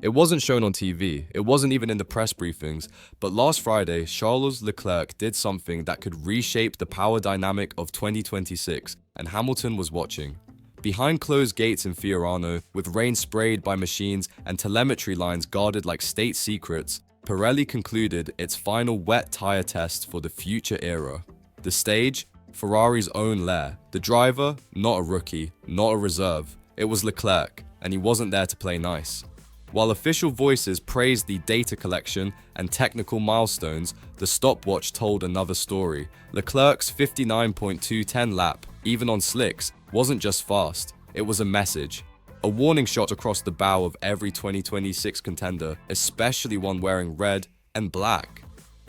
It wasn't shown on TV, it wasn't even in the press briefings, but last Friday, Charles Leclerc did something that could reshape the power dynamic of 2026, and Hamilton was watching. Behind closed gates in Fiorano, with rain sprayed by machines and telemetry lines guarded like state secrets, Pirelli concluded its final wet tyre test for the future era. The stage? Ferrari's own lair. The driver? Not a rookie, not a reserve. It was Leclerc, and he wasn't there to play nice. While official voices praised the data collection and technical milestones, the stopwatch told another story. Leclerc's 59.210 lap, even on slicks, wasn't just fast, it was a message. A warning shot across the bow of every 2026 contender, especially one wearing red and black.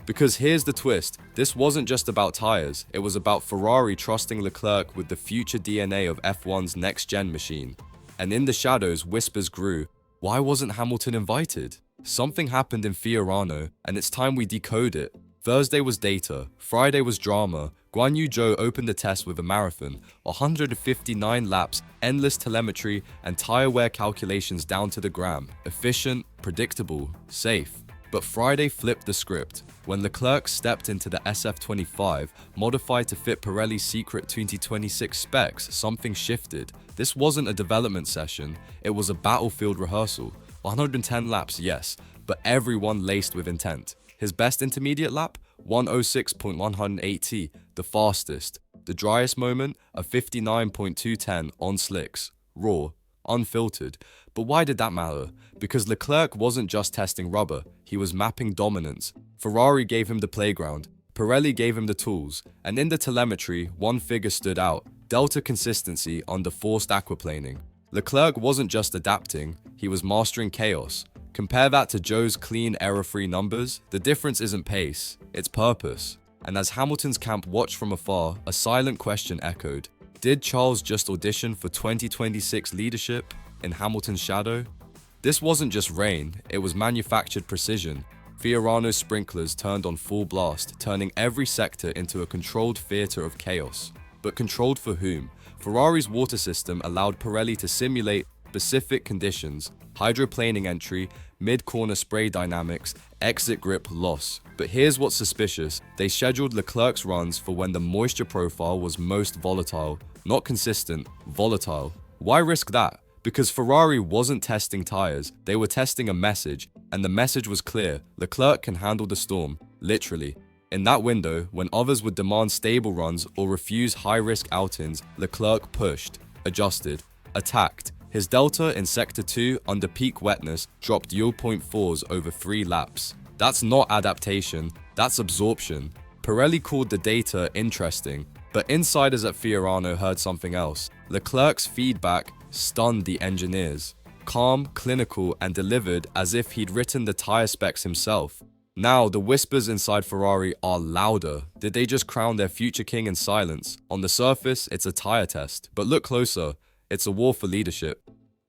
Because here's the twist, this wasn't just about tires, it was about Ferrari trusting Leclerc with the future DNA of F1's next-gen machine. And in the shadows, whispers grew. Why wasn't Hamilton invited? Something happened in Fiorano, and it's time we decode it. Thursday was data, Friday was drama. Guan Yu Zhou opened the test with a marathon, 159 laps, endless telemetry, and tire wear calculations down to the gram. Efficient, predictable, safe. But Friday flipped the script. When Leclerc stepped into the SF25, modified to fit Pirelli's secret 2026 specs, something shifted. This wasn't a development session, it was a battlefield rehearsal. 110 laps, yes, but everyone laced with intent. His best intermediate lap? 106.180, the fastest. The driest moment? A 59.210 on slicks. Raw. Unfiltered. But why did that matter? Because Leclerc wasn't just testing rubber, he was mapping dominance. Ferrari gave him the playground, Pirelli gave him the tools, and in the telemetry, one figure stood out: delta consistency under forced aquaplaning. Leclerc wasn't just adapting, he was mastering chaos. Compare that to Zhou's clean, error-free numbers. The difference isn't pace, it's purpose. And as Hamilton's camp watched from afar, a silent question echoed. Did Charles just audition for 2026 leadership in Hamilton's shadow? This wasn't just rain, it was manufactured precision. Fiorano's sprinklers turned on full blast, turning every sector into a controlled theater of chaos. But controlled for whom? Ferrari's water system allowed Pirelli to simulate specific conditions: hydroplaning entry, mid-corner spray dynamics, exit grip loss. But here's what's suspicious: they scheduled Leclerc's runs for when the moisture profile was most volatile. Not consistent, volatile. Why risk that? Because Ferrari wasn't testing tires, they were testing a message, and the message was clear: Leclerc can handle the storm, literally. In that window, when others would demand stable runs or refuse high-risk outings, Leclerc pushed, adjusted, attacked. His delta in Sector 2 under peak wetness dropped 0.4s over 3 laps. That's not adaptation, that's absorption. Pirelli called the data interesting, but insiders at Fiorano heard something else. Leclerc's feedback stunned the engineers. Calm, clinical, and delivered as if he'd written the tire specs himself. Now, the whispers inside Ferrari are louder. Did they just crown their future king in silence? On the surface, it's a tire test, but look closer. It's a war for leadership.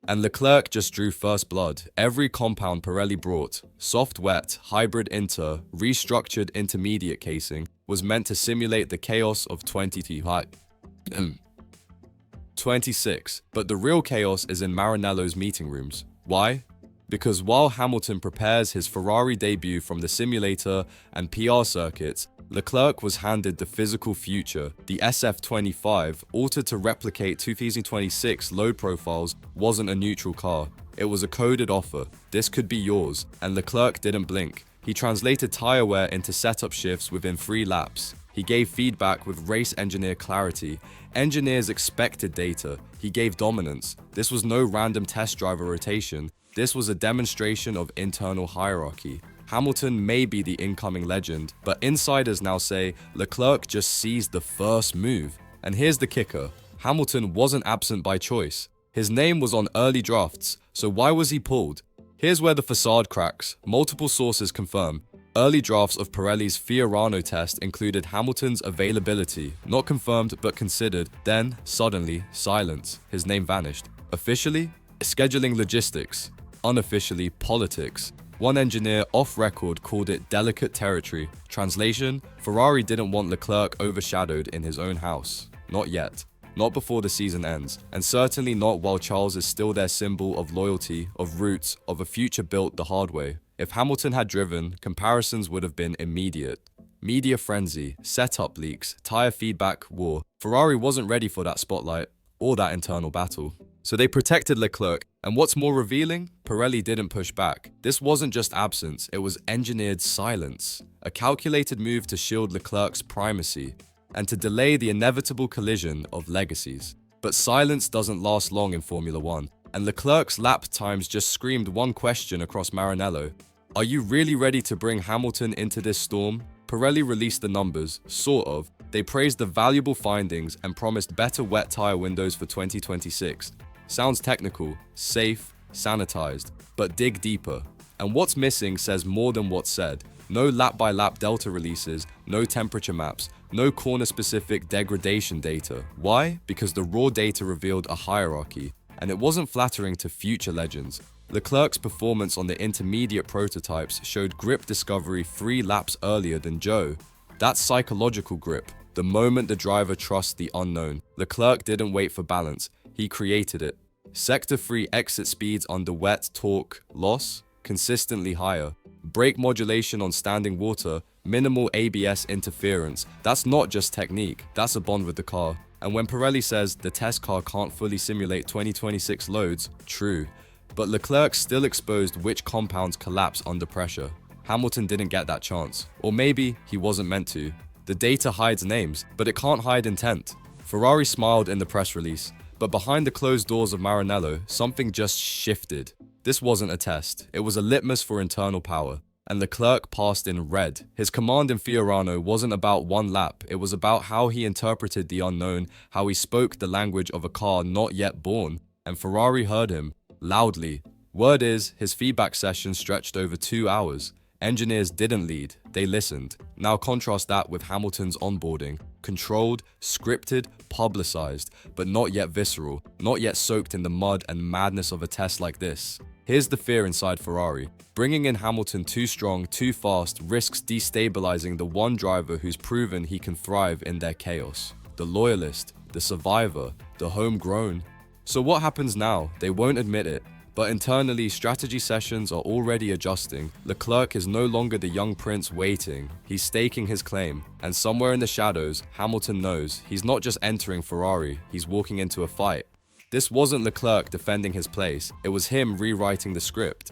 And Leclerc just drew first blood. Every compound Pirelli brought, soft wet, hybrid inter, restructured intermediate casing, was meant to simulate the chaos of 26. But the real chaos is in Maranello's meeting rooms. Why? Because while Hamilton prepares his Ferrari debut from the simulator and PR circuits, Leclerc was handed the physical future. The SF25, altered to replicate 2026 load profiles, wasn't a neutral car. It was a coded offer. This could be yours. And Leclerc didn't blink. He translated tire wear into setup shifts within 3 laps. He gave feedback with race engineer clarity. Engineers expected data. He gave dominance. This was no random test driver rotation. This was a demonstration of internal hierarchy. Hamilton may be the incoming legend, but insiders now say Leclerc just seized the first move. And here's the kicker: Hamilton wasn't absent by choice. His name was on early drafts, so why was he pulled? Here's where the facade cracks. Multiple sources confirm. Early drafts of Pirelli's Fiorano test included Hamilton's availability, not confirmed but considered. Then, suddenly, silence. His name vanished. Officially, scheduling logistics. Unofficially, politics. One engineer off record called it delicate territory. Translation: Ferrari didn't want Leclerc overshadowed in his own house. Not yet. not before the season ends, and certainly not while Charles is still their symbol of loyalty, of roots, of a future built the hard way. If Hamilton had driven, comparisons would have been immediate. Media frenzy, setup leaks, tyre feedback war. Ferrari wasn't ready for that spotlight or that internal battle. So they protected Leclerc, and what's more revealing, Pirelli didn't push back. This wasn't just absence, it was engineered silence. A calculated move to shield Leclerc's primacy, and to delay the inevitable collision of legacies. But silence doesn't last long in Formula One, and Leclerc's lap times just screamed one question across Maranello. Are you really ready to bring Hamilton into this storm? Pirelli released the numbers, sort of. They praised the valuable findings and promised better wet tyre windows for 2026. Sounds technical, safe, sanitized, but dig deeper. And what's missing says more than what's said. No lap-by-lap delta releases, no temperature maps, no corner-specific degradation data. Why? Because the raw data revealed a hierarchy, and it wasn't flattering to future legends. Leclerc's performance on the intermediate prototypes showed grip discovery 3 laps earlier than Joe. That's psychological grip, the moment the driver trusts the unknown. Leclerc didn't wait for balance, he created it. Sector-free exit speeds under wet, torque loss consistently higher. Brake modulation on standing water, minimal ABS interference. That's not just technique, that's a bond with the car. And when Pirelli says the test car can't fully simulate 2026 loads, true. But Leclerc still exposed which compounds collapse under pressure. Hamilton didn't get that chance. Or maybe he wasn't meant to. The data hides names, but it can't hide intent. Ferrari smiled in the press release, but behind the closed doors of Maranello, something just shifted. This wasn't a test, it was a litmus for internal power. And Leclerc passed in red. His command in Fiorano wasn't about one lap, it was about how he interpreted the unknown, how he spoke the language of a car not yet born. And Ferrari heard him. Loudly. Word is, his feedback session stretched over 2 hours. Engineers didn't lead, they listened. Now contrast that with Hamilton's onboarding. Controlled, scripted, publicized, but not yet visceral, not yet soaked in the mud and madness of a test like this. Here's the fear inside Ferrari. Bringing in Hamilton too strong, too fast, risks destabilizing the one driver who's proven he can thrive in their chaos. The loyalist, the survivor, the homegrown. So what happens now? They won't admit it. But internally, strategy sessions are already adjusting. Leclerc is no longer the young prince waiting. He's staking his claim. And somewhere in the shadows, Hamilton knows he's not just entering Ferrari, he's walking into a fight. This wasn't Leclerc defending his place, it was him rewriting the script.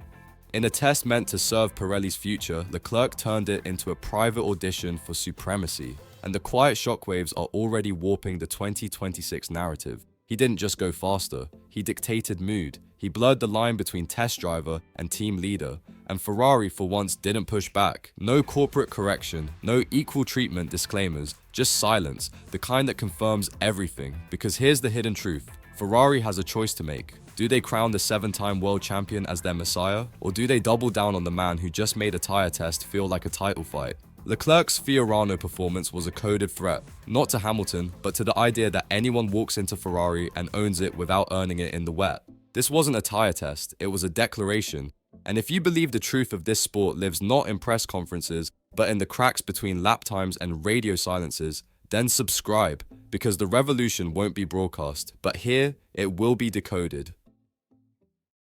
In a test meant to serve Pirelli's future, Leclerc turned it into a private audition for supremacy. And the quiet shockwaves are already warping the 2026 narrative. He didn't just go faster, he dictated mood. He blurred the line between test driver and team leader, and Ferrari for once didn't push back. No corporate correction, no equal treatment disclaimers, just silence, the kind that confirms everything. Because here's the hidden truth, Ferrari has a choice to make. Do they crown the 7-time world champion as their messiah, or do they double down on the man who just made a tyre test feel like a title fight? Leclerc's Fiorano performance was a coded threat, not to Hamilton, but to the idea that anyone walks into Ferrari and owns it without earning it in the wet. This wasn't a tyre test, it was a declaration. And if you believe the truth of this sport lives not in press conferences, but in the cracks between lap times and radio silences, then subscribe, because the revolution won't be broadcast, but here, it will be decoded.